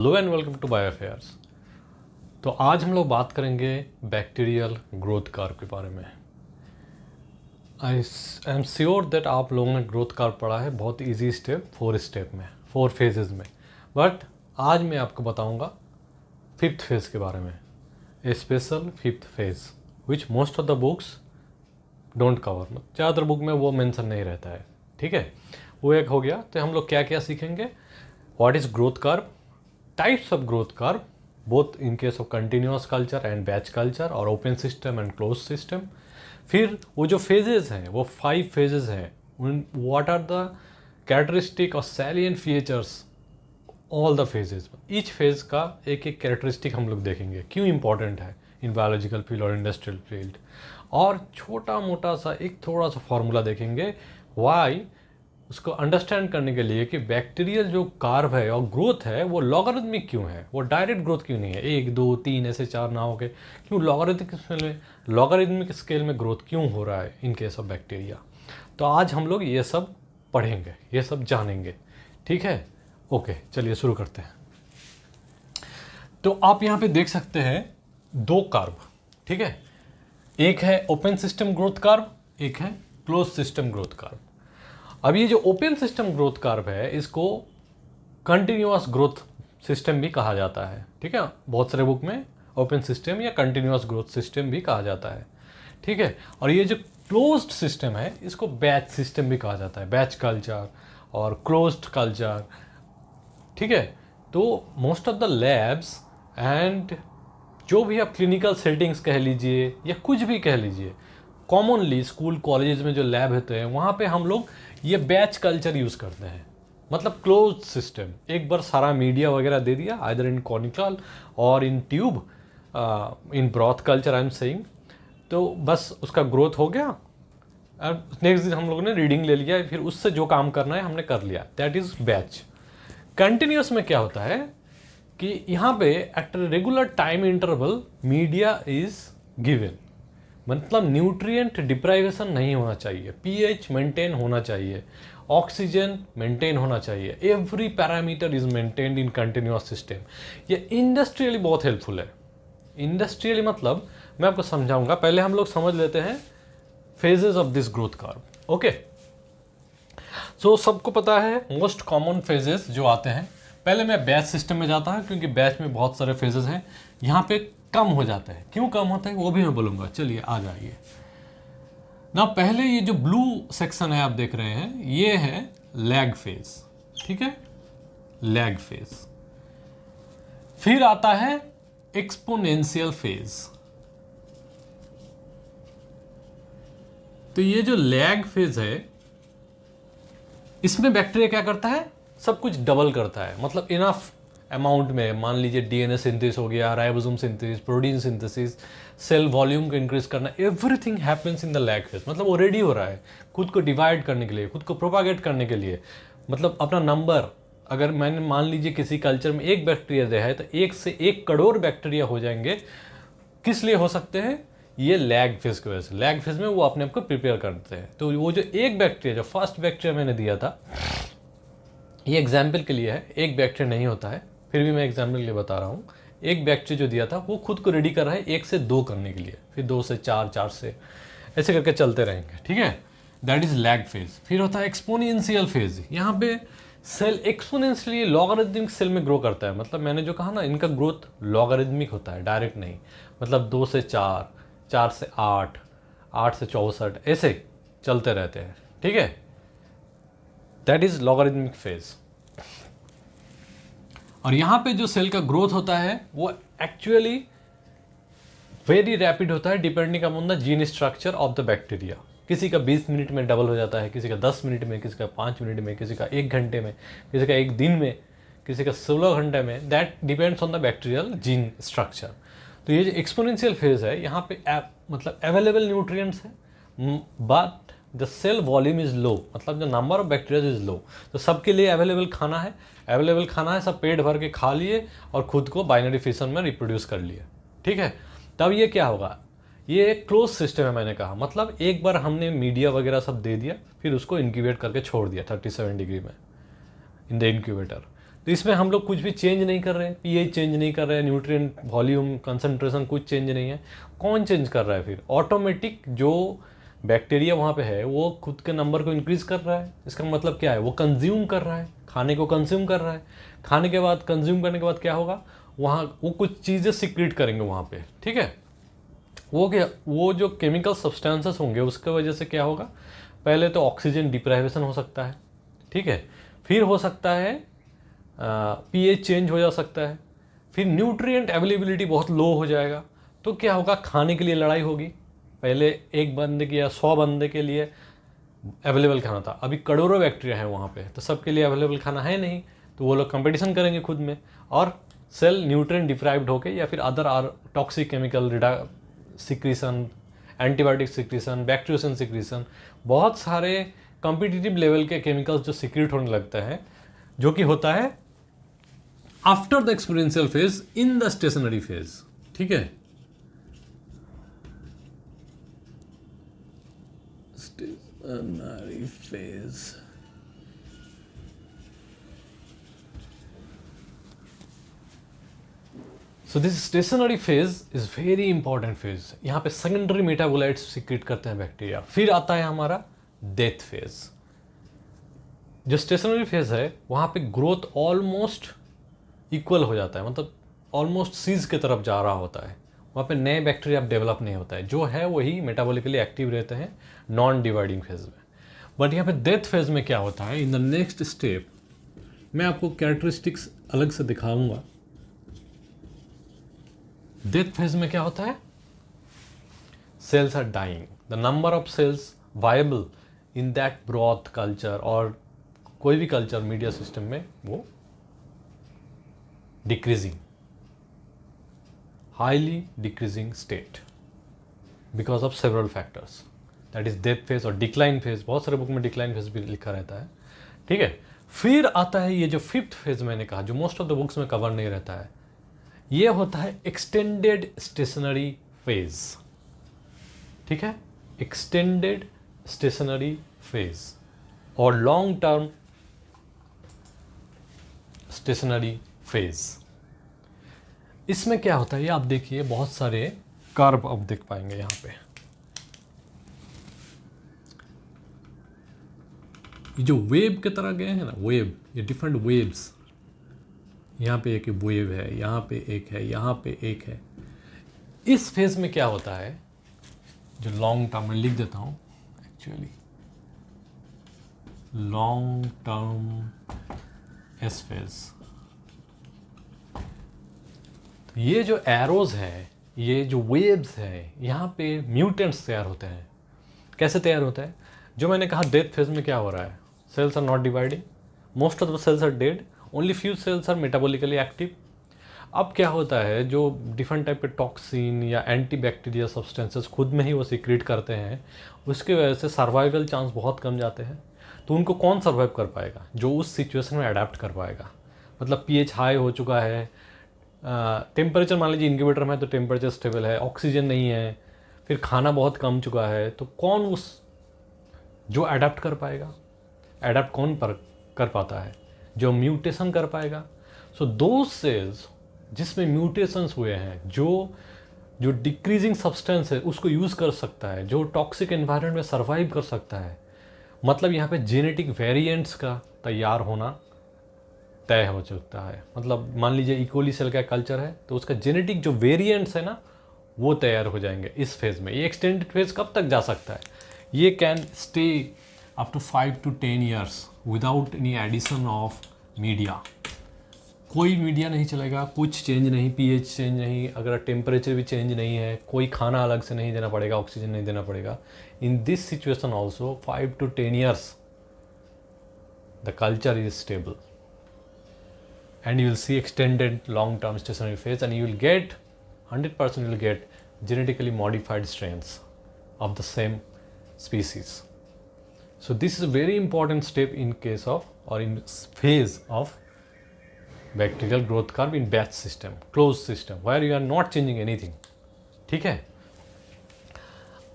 Hello and welcome to bio affairs. तो आज हम लोग बात करेंगे बैक्टीरियल ग्रोथ कर्व के बारे में। आई एम श्योर दैट आप लोगों ने ग्रोथ कर्व पढ़ा है, बहुत इजी स्टेप, 4 स्टेप में, 4 फेजेस में। बट आज मैं आपको बताऊंगा 5th फेज के बारे में, a special 5th phase which most of the books don't cover. ज़्यादातर बुक में वो मेंशन नहीं रहता है, ठीक है। वो एक हो गया। तो हम लोग क्या क्या सीखेंगे, what is growth curve, types of growth curve both in case of continuous culture and batch culture और open system and closed system। फिर वो जो phases हैं वो 5 phases हैं, what are the characteristic और salient features all the phases। each phase का एक एक characteristic हम लोग देखेंगे, क्यों important है इन biological field और industrial field। और छोटा मोटा सा एक थोड़ा सा फॉर्मूला देखेंगे why, उसको अंडरस्टैंड करने के लिए कि बैक्टीरियल जो कार्व है और ग्रोथ है वो लॉगरिथमिक क्यों है, वो डायरेक्ट ग्रोथ क्यों नहीं है, 1 2 3 ऐसे 4 ना हो के, क्यों लॉगरिथमिक स्केल में ग्रोथ क्यों हो रहा है इन केस ऑफ बैक्टीरिया। तो आज हम लोग ये सब पढ़ेंगे, ये सब जानेंगे, ठीक है। ओके, चलिए शुरू करते हैं। तो आप यहाँ पे देख सकते हैं 2 कार्व, ठीक है। एक है ओपन सिस्टम ग्रोथ कार्व, एक है क्लोज सिस्टम ग्रोथ कार्व। अब ये जो ओपन सिस्टम ग्रोथ कर्व है इसको कंटिन्यूअस ग्रोथ सिस्टम भी कहा जाता है, ठीक है। बहुत सारे बुक में ओपन सिस्टम या कंटिन्यूअस ग्रोथ सिस्टम भी कहा जाता है, ठीक है। और ये जो क्लोज्ड सिस्टम है इसको बैच सिस्टम भी कहा जाता है, बैच कल्चर और क्लोज्ड कल्चर, ठीक है। तो most of the labs and जो भी आप क्लिनिकल सेटिंग्स कह लीजिए या कुछ भी कह लीजिए, कॉमनली स्कूल कॉलेजेस में जो लैब होते हैं वहाँ पे हम लोग ये बैच कल्चर यूज़ करते हैं, मतलब क्लोज सिस्टम। एक बार सारा मीडिया वगैरह दे दिया, आइदर इन कॉनिकल और in tube, in broth culture I am saying, तो बस उसका ग्रोथ हो गया और नेक्स्ट दिन हम लोगों ने रीडिंग ले लिया, फिर उससे जो काम करना है हमने कर लिया, दैट इज़ बैच। कंटिन्यूस में क्या होता है कि यहाँ पे at regular time interval media is given, मतलब न्यूट्रिएंट डिप्राइवेशन नहीं होना चाहिए, पीएच मेंटेन होना चाहिए, ऑक्सीजन मेंटेन होना चाहिए, every parameter is maintained in continuous system. ये इंडस्ट्रियली बहुत हेल्पफुल है। इंडस्ट्रियली मतलब मैं आपको समझाऊंगा, पहले हम लोग समझ लेते हैं phases of this growth curve. Okay, so सबको पता है मोस्ट कॉमन फेजेस जो आते हैं, पहले मैं बैच सिस्टम में जाता हूँ क्योंकि बैच में बहुत सारे फेजेस हैं, यहाँ पे कम हो जाता है। क्यों कम होता है वो भी मैं बोलूँगा, चलिए आ जाइए ना। पहले ये जो ब्लू सेक्शन है आप देख रहे हैं, ये है लैग फेज, ठीक है, लैग फेज। फिर आता है एक्सपोनेंशियल फेज। तो ये जो लैग फेज है इसमें बैक्टीरिया क्या करता है, सब कुछ डबल करता है, मतलब इनफ अमाउंट में, मान लीजिए डीएनए सिंथेसिस हो गया, ribosome synthesis, protein synthesis, cell volume को इंक्रीज करना, everything happens in the lag phase. मतलब वो रेडी हो रहा है खुद को डिवाइड करने के लिए, खुद को प्रोपागेट करने के लिए, मतलब अपना नंबर, अगर मैंने मान लीजिए किसी कल्चर में 1 बैक्टीरिया दिया है तो 1 से 1 करोड़ बैक्टीरिया हो जाएंगे। किस लिए हो सकते हैं, ये लैग फेज की वजह से। लैग फेज में वो अपने आप को प्रिपेयर करते हैं। तो वो जो 1 बैक्टीरिया, जो फर्स्ट बैक्टीरिया मैंने दिया था, ये एग्जाम्पल के लिए है, 1 बैक्टीरिया नहीं होता है, फिर भी मैं एग्जाम्पल के लिए बता रहा हूँ। 1 बैक्टीरिया जो दिया था वो खुद को रेडी कर रहा है 1 से 2 करने के लिए, फिर 2 से 4, 4 से ऐसे करके चलते रहेंगे, ठीक है। That is lag phase. फिर होता है एक्सपोनेंशियल फेज। यहाँ पे सेल एक्सपोनेंशियली लॉगरिथमिक सेल में ग्रो करता है, मतलब मैंने जो कहा ना, इनका ग्रोथ लॉगरिथमिक होता है, डायरेक्ट नहीं, मतलब 2 से 4, 4 से 8, 8 से 64 ऐसे चलते रहते हैं, ठीक है। That is logarithmic phase. और यहाँ पे जो सेल का ग्रोथ होता है वो एक्चुअली वेरी रैपिड होता है, depending upon the gene structure of the bacteria. किसी का 20 मिनट में डबल हो जाता है, किसी का 10 मिनट में, किसी का 5 मिनट में, किसी का 1 घंटे में, किसी का 1 दिन में, किसी का 16 घंटे में। That depends on the bacterial gene structure. तो ये जो एक्सपोनेंशियल फेज है, यहाँ पे मतलब अवेलेबल न्यूट्रिएंट्स है, but the cell volume is low, मतलब जो number of bacteria is low. तो सबके लिए अवेलेबल खाना है, सब पेट भर के खा लिए और खुद को बाइनरी फिशन में रिप्रोड्यूस कर लिए, ठीक है। तब ये क्या होगा, ये एक क्लोज सिस्टम है, मैंने कहा, मतलब एक बार हमने मीडिया वगैरह सब दे दिया, फिर उसको इंक्यूबेट करके छोड़ दिया 37 डिग्री में इन द इंक्यूबेटर। तो इसमें हम लोग कुछ भी चेंज नहीं कर रहे हैं, पीएच चेंज नहीं कर रहे हैं, न्यूट्रिएंट वॉल्यूम कंसंट्रेशन कुछ चेंज नहीं है। कौन चेंज कर रहा है फिर? ऑटोमेटिक जो बैक्टीरिया वहाँ पे है वो खुद के नंबर को इंक्रीज कर रहा है। इसका मतलब क्या है? वो कंज्यूम कर रहा है, खाने को कंज्यूम कर रहा है। खाने के बाद, कंज्यूम करने के बाद क्या होगा? वहाँ वो कुछ चीज़ें सीक्रेट करेंगे वहाँ पे, ठीक है। वो जो केमिकल सब्सटेंसेस होंगे उसके वजह से क्या होगा? पहले तो ऑक्सीजन डिप्राइवेशन हो सकता है, ठीक है। फिर हो सकता है पीएच चेंज हो जा सकता है। फिर न्यूट्रिएंट अवेलेबिलिटी बहुत लो हो जाएगा। तो क्या होगा? खाने के लिए लड़ाई होगी। पहले एक बंदे की या 100 बंदे के लिए अवेलेबल खाना था, अभी करोड़ों बैक्टीरिया है वहाँ पे, तो सबके लिए अवेलेबल खाना है नहीं। तो वो लोग कंपटीशन करेंगे खुद में, और सेल न्यूट्रिएंट डिप्राइव्ड होके या फिर other are toxic chemical secretion, antibiotic secretion, bacteriocin secretion, बहुत सारे कॉम्पिटिटिव लेवल के केमिकल्स जो सिक्रीट होने लगता है, जो कि होता है after the experiential phase in the stationary phase, ठीक है। Stationary phase, so this stationary phase is very important phase. यहाँ पे सेकेंडरी मेटाबोलाइट्स सीक्रेट करते हैं बैक्टीरिया। फिर आता है हमारा डेथ फेज। जो स्टेशनरी फेज है वहाँ पे ग्रोथ ऑलमोस्ट इक्वल हो जाता है, मतलब ऑलमोस्ट सीज की तरफ जा रहा होता है। वहाँ पे नए बैक्टीरिया डेवलप नहीं होता है, जो है वही मेटाबॉलिकली एक्टिव रहते हैं नॉन डिवाइडिंग फेज में। बट यहाँ पे डेथ फेज में क्या होता है? इन द नेक्स्ट स्टेप मैं आपको कैरेक्टरिस्टिक्स अलग से दिखाऊंगा। डेथ फेज में क्या होता है? Cells are dying, the number of cells viable in that broth culture और कोई भी कल्चर मीडिया सिस्टम में वो decreasing, highly decreasing state because of several factors. That is death phase और डिक्लाइन फेज। बहुत सारे बुक में डिक्लाइन फेज भी लिखा रहता है, ठीक है। फिर आता है ये जो फिफ्थ फेज मैंने कहा, जो मोस्ट ऑफ द बुक्स में कवर नहीं रहता है, ये होता है एक्सटेंडेड स्टेशनरी फेज, ठीक है। एक्सटेंडेड स्टेशनरी फेज और लॉन्ग टर्म स्टेशनरी फेज। इसमें क्या होता है? ये आप देखिए, बहुत सारे कर्व आप देख पाएंगे यहाँ पे। ये जो वेव की तरह गए हैं ना, वेव, ये डिफरेंट वेव्स, यहाँ पे एक वेव है, यहाँ पे एक है, यहाँ पे एक है। इस फेज में क्या होता है? जो लॉन्ग टर्म में लिख देता हूँ actually, long term S phase. तो ये जो एरोज है, ये जो वेव्स है, यहाँ पे म्यूटेंट्स तैयार होते हैं। कैसे तैयार होता है? जो मैंने कहा डेथ फेज में क्या हो रहा है? Cells are not dividing, most of the cells are dead, only few cells are metabolically active. अब क्या होता है? जो डिफरेंट टाइप के टॉक्सिन या एंटी बैक्टीरिया सब्सटेंसेस खुद में ही वो सीक्रेट करते हैं, उसकी वजह से सर्वाइवल चांस बहुत कम जाते हैं। तो उनको कौन सर्वाइव कर पाएगा? जो उस सिचुएशन में अडेप्ट कर पाएगा। मतलब पीएच हाई हो चुका है, टेम्परेचर मान लीजिए इंक्यूबेटर में है तो टेम्परेचर स्टेबल है, ऑक्सीजन नहीं है, फिर खाना बहुत कम चुका है, तो कौन उस जो अडेप्ट कर पाएगा? अडेप्ट कौन कर पाता है? जो म्यूटेशन कर पाएगा। सो दो सेल्स जिसमें म्यूटेशंस हुए हैं, जो डिक्रीजिंग सब्सटेंस है उसको यूज़ कर सकता है, जो टॉक्सिक एनवायरनमेंट में सर्वाइव कर सकता है, मतलब यहाँ पे जेनेटिक वेरिएंट्स का तैयार होना तय हो सकता है। मतलब मान लीजिए इकोली सेल का कल्चर है तो उसका जेनेटिक जो वेरिएंट्स है ना, वो तैयार हो जाएंगे इस फेज़ में। ये एक्सटेंडेड फेज कब तक जा सकता है? ये can stay up to 5 to 10 years without any addition of media. कोई मीडिया नहीं चलेगा, कुछ चेंज नहीं, पीएच चेंज नहीं, अगर टेम्परेचर भी चेंज नहीं है, कोई खाना अलग से नहीं देना पड़ेगा, ऑक्सीजन नहीं देना पड़ेगा। In this situation also 5 to 10 years the culture is stable and you will see extended long term stationary phase, and you will get 100% you will get genetically modified strains of the same species. So this is a very important step in case of or in phase of bacterial growth curve in batch system, closed system, where you are not changing anything. ठीक है।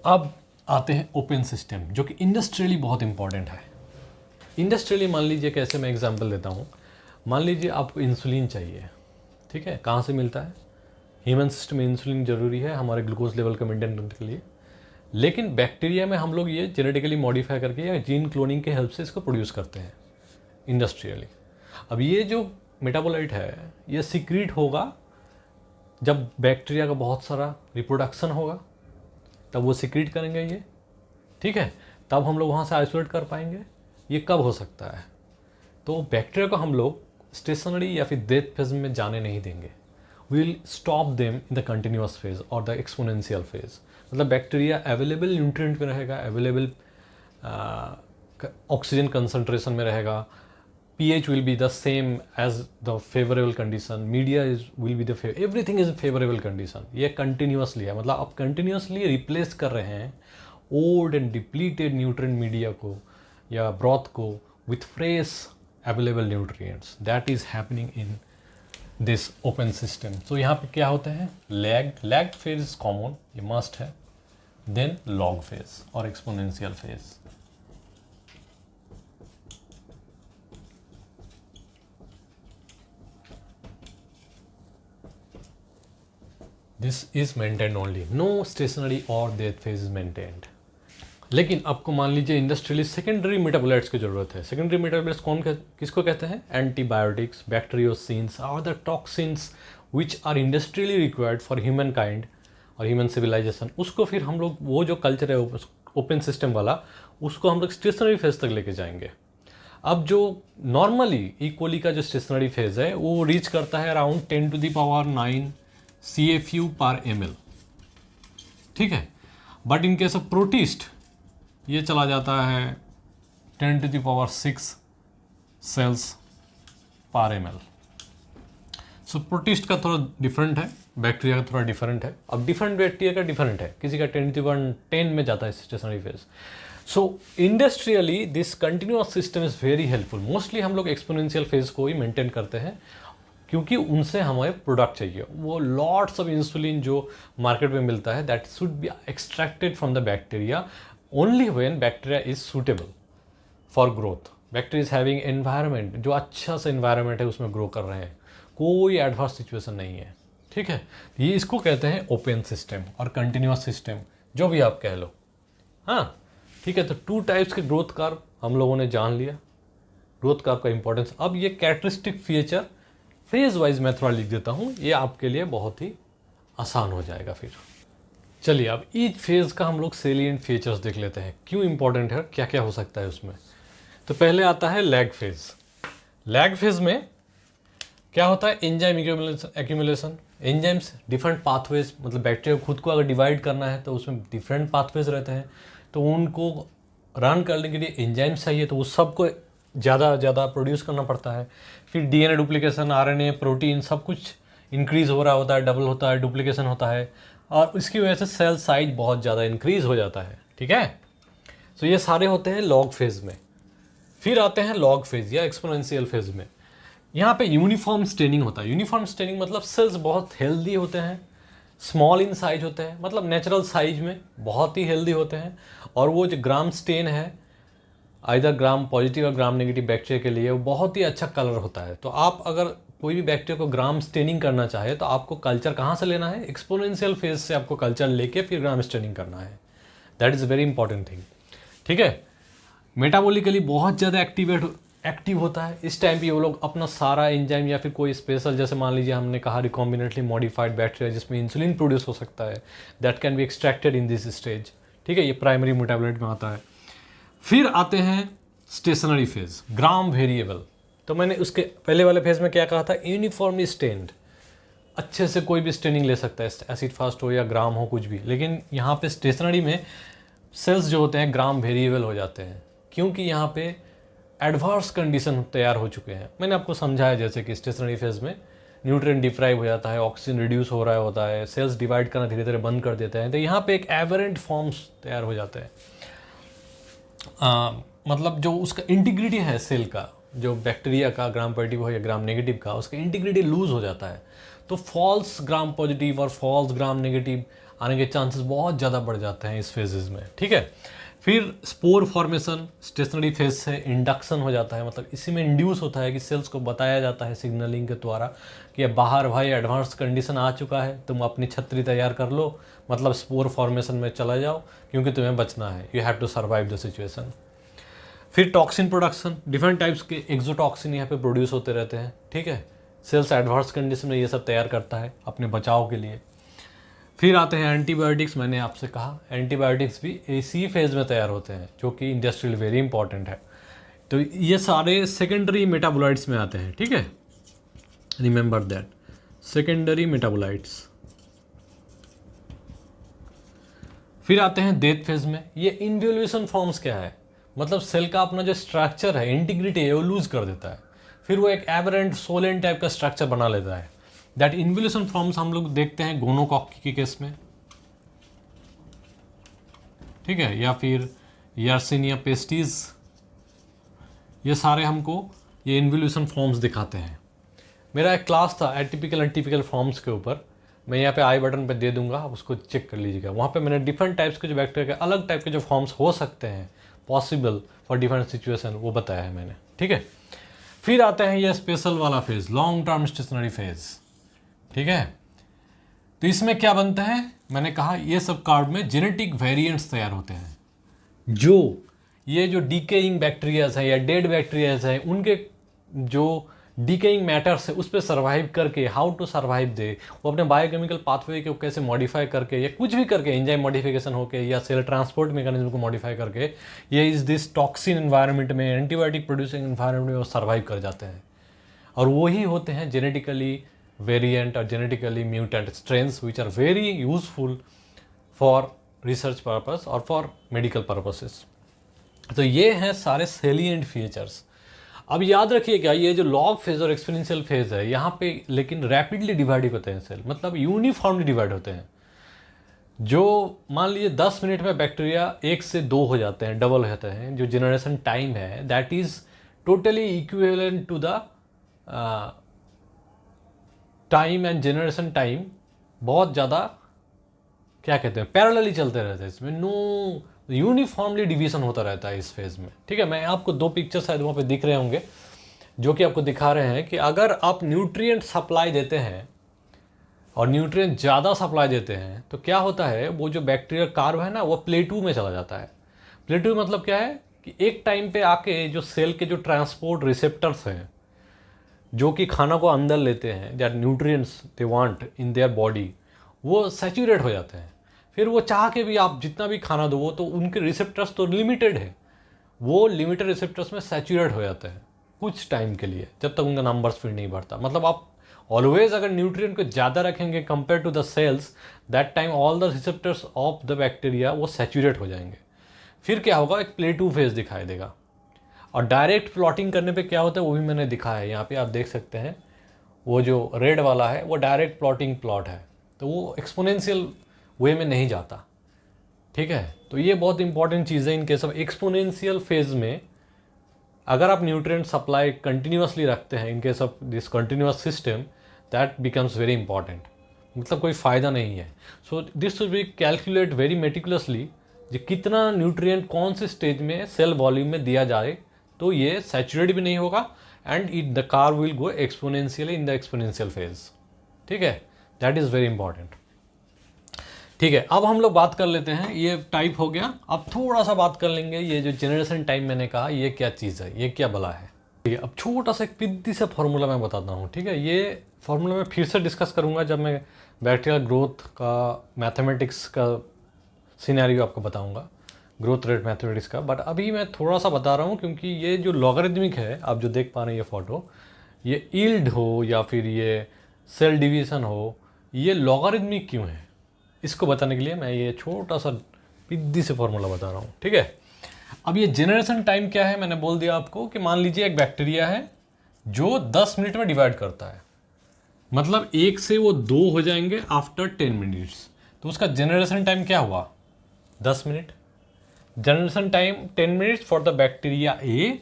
अब आते हैं open system, जो कि industrially बहुत important है। Industrially मान लीजिए, कैसे मैं एग्जांपल देता हूँ, मान लीजिए आपको इंसुलिन चाहिए, ठीक है, कहाँ से मिलता है? ह्यूमन सिस्टम में इंसुलिन ज़रूरी है हमारे ग्लूकोज लेवल को मेंटेन करने के लिए, लेकिन बैक्टीरिया में हम लोग ये जेनेटिकली मॉडिफाई करके या जीन क्लोनिंग के हेल्प से इसको प्रोड्यूस करते हैं इंडस्ट्रियली। अब ये जो मेटाबोलाइट है ये सीक्रेट होगा जब बैक्टीरिया का बहुत सारा रिप्रोडक्शन होगा, तब वो सीक्रेट करेंगे ये, ठीक है, तब हम लोग वहाँ से आइसोलेट कर पाएंगे। ये कब हो सकता है? तो बैक्टीरिया को हम लोग स्टेशनरी या फिर डेथ फेज में जाने नहीं देंगे। We will stop them in the continuous phase और द एक्सपोनेंशियल फेज। मतलब बैक्टीरिया अवेलेबल न्यूट्रिएंट में रहेगा, अवेलेबल ऑक्सीजन कंसंट्रेशन में रहेगा, pH will be the same as the favorable condition, media will be the everything is favorable condition। ये continuously है, मतलब आप continuously replace कर रहे हैं old and depleted nutrient media को या broth को with fresh available nutrients। that is happening in this open system। तो यहाँ पे क्या होते हैं? lag phase is common, ये must है, then log phase और exponential phase। This is maintain only, no stationary और डेथ फेज इज मेंटेन्ड। लेकिन आपको मान लीजिए इंडस्ट्रियली सेकेंडरी मेटाबोलाइट्स की जरूरत है। सेकेंडरी मेटाबोलाइट्स किसको कहते हैं? एंटीबायोटिक्स, बैक्टीरियोसिन्स और the toxins which are industrially required for human kind और ह्यूमन सिविलाइजेशन। उसको फिर हम लोग वो जो कल्चर है ओपन सिस्टम वाला, उसको हम लोग स्टेशनरी फेज तक लेके जाएंगे। अब जो नॉर्मली इक्वली का जो स्टेशनरी फेज है वो रीच करता है अराउंड 10⁹ CFU पर ml, ठीक है। But in case of protist ये चला जाता है 10⁶ सेल्स पर ml। सो प्रोटिस्ट का थोड़ा डिफरेंट है, बैक्टीरिया का थोड़ा डिफरेंट है। अब डिफरेंट बैक्टीरिया का डिफरेंट है, किसी का 10⁻10 में जाता है stationary phase. So industrially this continuous system is very helpful. Mostly हम लोग एक्सपोनेंशियल फेज को ही मेंटेन करते हैं क्योंकि उनसे हमें प्रोडक्ट चाहिए। वो लॉट्स ऑफ इंसुलिन जो मार्केट में मिलता है that should be extracted from the bacteria only when bacteria is suitable for growth. Bacteria is having environment, जो अच्छा सा एनवायरनमेंट है उसमें ग्रो कर रहे हैं, कोई एडवर्स सिचुएशन नहीं है, ठीक है। ये इसको कहते हैं ओपन सिस्टम और कंटिन्यूअस सिस्टम, जो भी आप कह लो, हाँ, ठीक है। तो 2 टाइप्स के ग्रोथ कर्व हम लोगों ने जान लिया, ग्रोथ कर्व का इंपॉर्टेंस। अब ये कैरेक्टरिस्टिक फीचर फेज वाइज मैं थोड़ा लिख देता हूँ, ये आपके लिए बहुत ही आसान हो जाएगा। फिर चलिए अब ईच फेज का हम लोग सेलिएंट फीचर्स देख लेते हैं, क्यों इंपॉर्टेंट है, क्या क्या हो सकता है उसमें। तो पहले आता है लैग फेज। लैग फेज में क्या होता है? Enzyme accumulation. Enzymes different pathways, मतलब बैक्टीरिया खुद को अगर डिवाइड करना है तो उसमें डिफरेंट पाथवेज रहते हैं, तो उनको रन करने के लिए एंजाइम्स चाहिए, तो वो सबको ज़्यादा प्रोड्यूस करना पड़ता है। फिर डीएनए डुप्लीकेशन, आरएनए, प्रोटीन सब कुछ इंक्रीज़ हो रहा होता है, डबल होता है, डुप्लीकेशन होता है, और इसकी वजह से सेल साइज बहुत ज़्यादा इंक्रीज़ हो जाता है, ठीक है। तो ये सारे होते हैं लॉग फेज में। फिर आते हैं लॉग फेज या एक्सपोनेंशियल फेज में। यहाँ पे यूनिफॉर्म स्टेनिंग होता है। यूनिफॉर्म स्टेनिंग मतलब सेल्स बहुत हेल्दी होते हैं, स्मॉल इन साइज होते हैं, मतलब नेचुरल साइज में बहुत ही हेल्दी होते हैं, और वो जो ग्राम स्टेन है आइदर ग्राम पॉजिटिव और ग्राम नेगेटिव बैक्टीरिया के लिए वो बहुत ही अच्छा कलर होता है। तो आप अगर कोई भी बैक्टीरिया को ग्राम स्टेनिंग करना चाहे तो आपको कल्चर कहाँ से लेना है? एक्सपोनेंशियल फेज से आपको कल्चर लेके फिर ग्राम स्टेनिंग करना है। That is very important thing, ठीक है। मेटाबॉलिकली बहुत ज़्यादा एक्टिव होता है। इस टाइम पे वो लोग अपना सारा एंजाइम या फिर कोई स्पेशल, जैसे मान लीजिए हमने कहा रिकॉम्बिनेंटली मॉडिफाइड बैक्टीरिया जिसमें इंसुलिन प्रोड्यूस हो सकता है, that can be extracted in this stage, ठीक है। ये प्राइमरी मेटाबॉलाइट में आता है। फिर आते हैं स्टेशनरी फेज, ग्राम वेरिएबल। तो मैंने उसके पहले वाले फेज में क्या कहा था? यूनिफॉर्मली स्टेन्ड, अच्छे से कोई भी स्टेनिंग ले सकता है, एसिड फास्ट हो या ग्राम हो कुछ भी। लेकिन यहाँ पे स्टेशनरी में सेल्स जो होते हैं ग्राम वेरिएबल हो जाते हैं, क्योंकि यहाँ पे एडवर्स कंडीशन तैयार हो चुके हैं। मैंने आपको समझाया जैसे कि स्टेशनरी फेज में न्यूट्रिएंट डिप्राइव हो जाता है, ऑक्सीजन रिड्यूस हो रहा होता है, सेल्स डिवाइड करना धीरे धीरे बंद कर देते हैं, तो यहाँ पे एक एवरेंट फॉर्म्स तैयार हो जाते हैं। मतलब जो उसका इंटीग्रिटी है सेल का, जो बैक्टीरिया का ग्राम पॉजिटिव हो या ग्राम नेगेटिव का, उसका इंटीग्रिटी लूज हो जाता है, तो फॉल्स ग्राम पॉजिटिव और फॉल्स ग्राम नेगेटिव आने के चांसेस बहुत ज़्यादा बढ़ जाते हैं इस फेजेस में, ठीक है। फिर स्पोर फॉर्मेशन स्टेशनरी फेज से इंडक्शन हो जाता है, मतलब इसी में इंड्यूस होता है कि सेल्स को बताया जाता है सिग्नलिंग के द्वारा कि अब बाहर भाई एडवांस कंडीशन आ चुका है, तुम अपनी छतरी तैयार कर लो, मतलब स्पोर फॉर्मेशन में चला जाओ क्योंकि तुम्हें बचना है, you have to survive the situation. फिर टॉक्सिन प्रोडक्शन, डिफरेंट टाइप्स के एक्सोटॉक्सिन यहाँ पे प्रोड्यूस होते रहते हैं, ठीक है। सेल्स एडवर्स कंडीशन में ये सब तैयार करता है अपने बचाव के लिए। फिर आते हैं एंटीबायोटिक्स, मैंने आपसे कहा एंटीबायोटिक्स भी इसी फेज में तैयार होते हैं जो कि इंडस्ट्रियल वेरी इंपॉर्टेंट है। तो ये सारे सेकेंडरी मेटाबोलाइट्स में आते हैं, ठीक है, रिमेंबर दैट, सेकेंडरी मेटाबोलाइट्स। फिर आते हैं डेथ फेज में। ये इन्वोल्यूशन फॉर्म्स क्या है, मतलब सेल का अपना जो स्ट्रक्चर है, इंटीग्रिटी है, वो लूज कर देता है, फिर वो एक एबरेंट सोलेंट टाइप का स्ट्रक्चर बना लेता है। दैट इन्वोल्यूशन फॉर्म्स हम लोग देखते हैं गोनोकॉकी के केस में, ठीक है, या फिर यर्सिनिया पेस्टिस, ये सारे हमको ये इन्वोल्यूशन फॉर्म्स दिखाते हैं। मेरा एक क्लास था एटिपिकल एंटीपिकल फॉर्म्स के ऊपर, मैं यहाँ पे आई बटन पे दे दूंगा, आप उसको चेक कर लीजिएगा। वहाँ पे मैंने डिफरेंट टाइप्स के जो बैक्टीरिया के अलग टाइप के जो फॉर्म्स हो सकते हैं पॉसिबल फॉर डिफरेंट सिचुएशन, वो बताया है मैंने, ठीक है। फिर आते हैं ये स्पेशल वाला phase, long term stationery phase, ठीक है। तो इसमें क्या बनता है, मैंने कहा ये सब कार्ब में जेनेटिक वेरिएंट्स तैयार होते हैं, जो ये जो डीकेइंग बैक्टीरियाज हैं या डेड बैक्टीरियाज हैं, उनके जो डीकेइंग मैटर्स है उस पर सर्वाइव करके, हाउ टू सर्वाइव दे, वो अपने बायोकेमिकल पाथवे को कैसे मॉडिफाई करके या कुछ भी करके, एंजाइम मॉडिफिकेशन होके या सेल ट्रांसपोर्ट मैकेनिज्म को मॉडिफाई करके, ये इस दिस टॉक्सिन एनवायरनमेंट में, एंटीबायोटिक प्रोड्यूसिंग एनवायरनमेंट में वो सर्वाइव कर जाते हैं। और वही होते हैं जेनेटिकली वेरिएंट और genetically mutant strains which are very useful for research purpose और फॉर मेडिकल पर्पसेस। तो ये हैं सारे सेलिएंट फीचर्स। अब याद रखिए क्या, ये जो लॉग फेज और एक्सपोनेंशियल फेज है यहाँ पे लेकिन रैपिडली डिवाइड होते हैं सेल, मतलब यूनिफॉर्मली डिवाइड होते हैं। जो मान लीजिए 10 मिनट में बैक्टीरिया 1 से 2 हो जाते हैं, डबल होते हैं, जो जनरेशन टाइम है that is totally equivalent to the time and generation time, बहुत ज़्यादा क्या कहते हैं पैरेलली चलते रहते हैं, इसमें नो यूनिफॉर्मली डिवीजन होता रहता है इस फेज में, ठीक है। मैं आपको 2 पिक्चर शायद वहाँ पे दिख रहे होंगे जो कि आपको दिखा रहे हैं कि अगर आप न्यूट्रिएंट सप्लाई देते हैं और न्यूट्रिएंट ज़्यादा सप्लाई देते हैं तो क्या होता है, वो जो बैक्टीरियल कार्ब है ना वो प्लेटू में चला जाता है। प्लेटू मतलब क्या है कि एक टाइम पे आके जो सेल के जो ट्रांसपोर्ट रिसेप्टर्स हैं जो कि खाना को अंदर लेते हैं, that nutrients they want in their body, वो सैचुरेट हो जाते हैं। फिर वो चाह के भी आप जितना भी खाना दो, वो तो उनके रिसेप्टर्स तो लिमिटेड है, वो लिमिटेड रिसेप्टर्स में सैचुरेट हो जाते हैं कुछ टाइम के लिए, जब तक उनका नंबर्स फिर नहीं बढ़ता। मतलब आप ऑलवेज अगर न्यूट्रिएंट को ज़्यादा रखेंगे compare to the cells, that time all the receptors of the bacteria वो सैचुरेट हो जाएंगे। फिर क्या होगा, एक प्लेटू फेज दिखाई देगा। और डायरेक्ट प्लॉटिंग करने पे क्या होता है वो भी मैंने दिखाया है, यहाँ पे आप देख सकते हैं, वो जो रेड वाला है वो डायरेक्ट प्लॉटिंग प्लॉट है, तो वो एक्सपोनेंशियल वे में नहीं जाता, ठीक है। तो ये बहुत इंपॉर्टेंट चीज़ है in case of exponential phase में। अगर आप न्यूट्रिएंट सप्लाई कंटिन्यूसली रखते हैं इन case of this continuous system, that becomes very important, मतलब कोई फ़ायदा नहीं है। So this should be calculate very meticulously कि कितना न्यूट्रिएंट कौन से स्टेज में सेल वॉल्यूम में दिया जाए तो ये सैचुरेट भी नहीं होगा and it the carb will go exponentially in the exponential phase, ठीक है। दैट इज़ वेरी इंपॉर्टेंट, ठीक है। अब हम लोग बात कर लेते हैं, ये टाइप हो गया। अब थोड़ा सा बात कर लेंगे ये जो जनरेशन टाइम मैंने कहा ये क्या चीज़ है, ये क्या बला है, ठीक है। अब छोटा सा एक पिद्दी सा फॉर्मूला मैं बताता हूँ, ठीक है। ये फॉर्मूला मैं फिर से डिस्कस करूँगा जब मैं बैक्टीरियल ग्रोथ का मैथमेटिक्स का सिनेरियो आपको बताऊँगा, ग्रोथ रेट मैथमेटिक्स का। बट अभी मैं थोड़ा सा बता रहा हूँ क्योंकि ये जो लॉगरिदमिक है, आप जो देख पा रहे हैं ये फ़ोटो, ये यील्ड हो या फिर ये सेल डिवीज़न हो, ये लॉगरिदमिक क्यों है इसको बताने के लिए मैं ये छोटा सा पिद्दी से फॉर्मूला बता रहा हूँ, ठीक है। अब ये जनरेशन टाइम क्या है, मैंने बोल दिया आपको कि मान लीजिए एक बैक्टीरिया है जो 10 मिनट में डिवाइड करता है, मतलब 1 से वो 2 हो जाएंगे आफ्टर 10 मिनट्स, तो उसका जनरेशन टाइम क्या हुआ 10 minute. Generation time 10 minutes for the bacteria a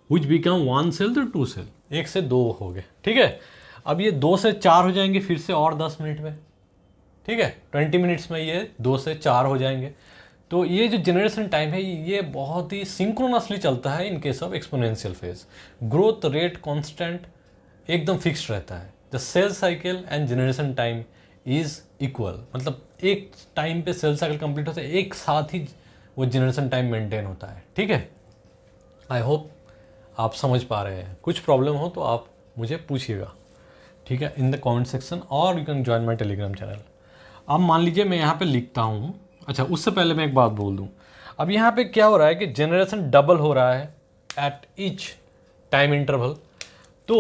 which become 1 cell तो 2 सेल, 1 से 2 हो गए, ठीक है। अब ये 2 से 4 हो जाएंगे फिर से और 10 मिनट में, ठीक है। 20 मिनट्स में ये 2 से 4 हो जाएंगे, तो ये जो जनरेशन टाइम है ये बहुत ही सिंक्रोनसली चलता है in case of exponential phase. Growth rate constant एकदम फिक्स्ड रहता है। The cell cycle and generation time is equal, मतलब एक टाइम पे सेल साइकिल कंप्लीट होता है, एक साथ ही वो जनरेशन टाइम मेंटेन होता है। ठीक है, आई होप आप समझ पा रहे हैं। कुछ प्रॉब्लम हो तो आप मुझे पूछिएगा, ठीक है, इन द कमेंट सेक्शन, और you can join my Telegram channel. अब मान लीजिए मैं यहाँ पे लिखता हूँ, अच्छा उससे पहले मैं एक बात बोल दूँ। अब यहाँ पे क्या हो रहा है कि जनरेशन डबल हो रहा है एट ईच टाइम इंटरवल। तो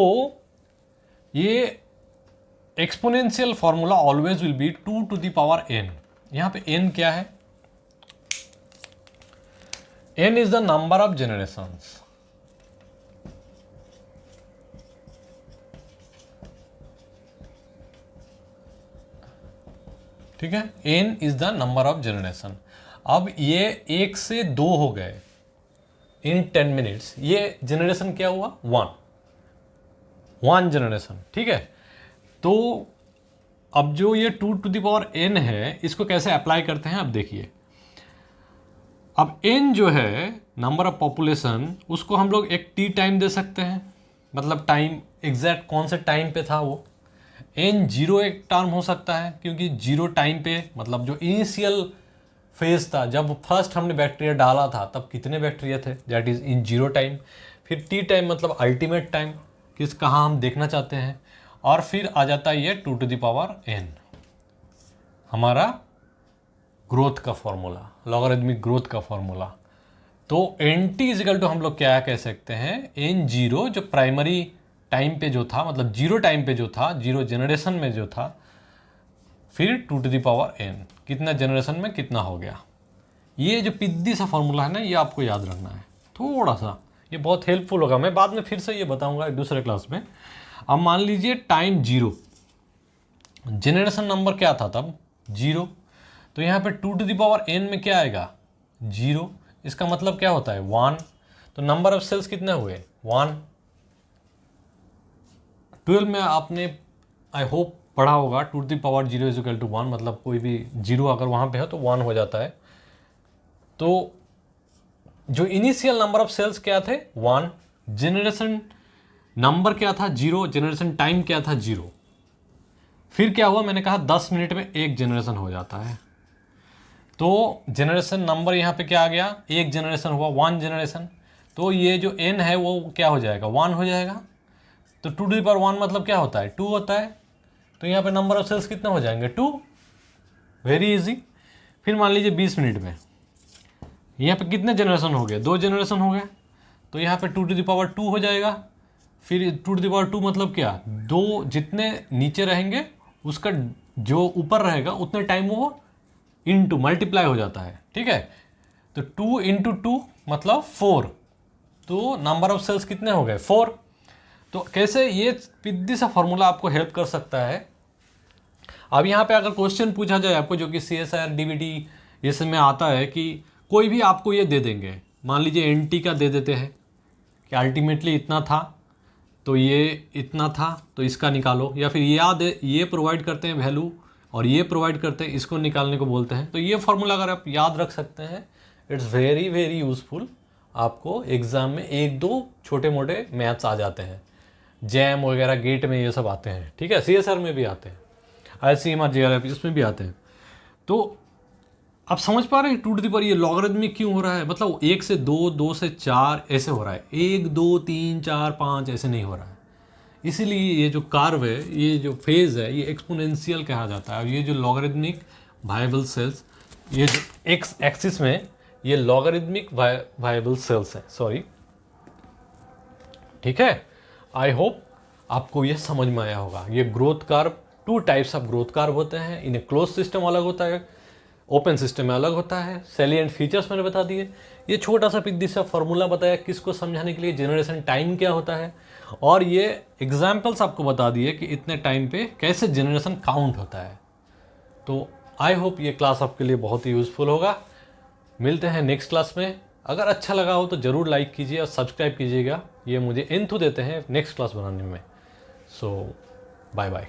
ये exponential formula always will be 2 to the power n। यहाँ पे n क्या है? n is the number of generations. ठीक है, n is the number of generation. अब ये 1 से 2 हो गए इन 10 मिनट्स, ये जनरेशन क्या हुआ? 1 जनरेशन। ठीक है, तो अब जो ये 2 to the power n है, इसको कैसे अप्लाई करते हैं अब देखिए। अब n जो है नंबर ऑफ पॉपुलेशन, उसको हम लोग एक t टाइम दे सकते हैं, मतलब टाइम एग्जैक्ट कौन से टाइम पे था वो। n जीरो एक टर्म हो सकता है, क्योंकि जीरो टाइम पे मतलब जो इनिशियल फेज था, जब फर्स्ट हमने बैक्टीरिया डाला था तब कितने बैक्टीरिया थे, that is in zero time. फिर t टाइम मतलब अल्टीमेट टाइम, किस कहाँ हम देखना चाहते हैं। और फिर आ जाता है ये 2 to the power n, हमारा ग्रोथ का फॉर्मूला, लॉगरिथमिक ग्रोथ का फॉर्मूला। तो एन टी इजिकल टू हम लोग क्या कह सकते हैं, एन जीरो जो प्राइमरी टाइम पे जो था, मतलब जीरो टाइम पे जो था, जीरो जनरेशन में जो था, फिर 2 to the power n, कितना जनरेशन में कितना हो गया। ये जो पिद्दी सा फॉर्मूला है ना, ये आपको याद रखना है थोड़ा सा, ये बहुत हेल्पफुल होगा। मैं बाद में फिर से ये बताऊंगा दूसरे क्लास में। अब मान लीजिए टाइम जीरो, जनरेशन नंबर क्या था तब? जीरो। तो यहाँ पे 2 to the power n में क्या आएगा? जीरो। इसका मतलब क्या होता है? 1। तो नंबर ऑफ सेल्स कितने हुए? 1। 12 में आपने आई होप पढ़ा होगा 2 to the power 0 is equal to 1, मतलब कोई भी जीरो अगर वहाँ पे है तो 1 हो जाता है। तो जो इनिशियल नंबर ऑफ सेल्स क्या थे? 1। जनरेशन नंबर क्या था? 0। जनरेशन टाइम क्या था? 0। फिर क्या हुआ? मैंने कहा 10 मिनट में एक जनरेशन हो जाता है। तो जनरेशन नंबर यहाँ पे क्या आ गया? एक जनरेशन हुआ, 1 जनरेशन। तो ये जो n है वो क्या हो जाएगा? 1 हो जाएगा। तो 2 to the power 1 मतलब क्या होता है? 2 होता है। तो यहाँ पे नंबर ऑफ सेल्स कितने हो जाएंगे? 2। Very easy. फिर मान लीजिए 20 मिनट में यहाँ पे कितने जनरेशन हो गए? 2 जनरेशन हो गए। तो यहाँ पे 2 to the power 2 हो जाएगा। फिर 2 to the power 2 मतलब क्या? 2 जितने नीचे रहेंगे उसका जो ऊपर रहेगा उतने टाइम वो इंटू मल्टीप्लाई हो जाता है। ठीक है, तो 2 into 2 मतलब 4। तो नंबर ऑफ सेल्स कितने हो गए? 4। तो कैसे ये पिद्दी सा फॉर्मूला आपको हेल्प कर सकता है। अब यहाँ पे अगर क्वेश्चन पूछा जाए आपको, जो कि CSIR DBT ये सब में आता है, कि कोई भी आपको ये दे देंगे, मान लीजिए NT का दे देते हैं कि अल्टीमेटली इतना था, तो ये इतना था, तो इसका निकालो, या फिर ये प्रोवाइड करते हैं वैल्यू और ये प्रोवाइड करते हैं, इसको निकालने को बोलते हैं। तो ये फॉर्मूला अगर आप याद रख सकते हैं, इट्स वेरी वेरी यूजफुल। आपको एग्ज़ाम में 1-2 छोटे मोटे मैथ्स आ जाते हैं, जैम वगैरह गेट में ये सब आते हैं। ठीक है, CSR में भी आते हैं, ICMR JRF इसमें भी आते हैं। तो आप समझ पा रहे हैं 2 to the power ये लॉगरिथमिक क्यों हो रहा है, मतलब 1 से 2, 2 से 4 ऐसे हो रहा है, 1 2 3 4 5 ऐसे नहीं हो रहा है। इसीलिए ये जो कर्व है, ये जो फेज़ है, ये एक्सपोनेंशियल कहा जाता है। और ये जो लॉगरिथमिक वायबल सेल्स, ये जो एक्स एक्सिस में ये लॉगरिथमिक वायबल सेल्स है, सॉरी। ठीक है, आई होप आपको ये समझ में आया होगा। ये growth curve, 2 types of growth curve होते हैं। इन्हें क्लोज सिस्टम अलग होता है, ओपन सिस्टम में अलग होता है। सैलिएंट फीचर्स मैंने बता दिए। ये छोटा सा पिद्दी सा फॉर्मूला बताया किसको समझाने के लिए, जनरेशन टाइम क्या होता है, और ये एग्जाम्पल्स आपको बता दिए कि इतने टाइम पे कैसे जनरेशन काउंट होता है। तो आई होप ये क्लास आपके लिए बहुत ही यूज़फुल होगा। मिलते हैं नेक्स्ट क्लास में। अगर अच्छा लगा हो तो ज़रूर लाइक कीजिए और सब्सक्राइब कीजिएगा, ये मुझे एंथू देते हैं नेक्स्ट क्लास बनाने में। सो बाय बाय।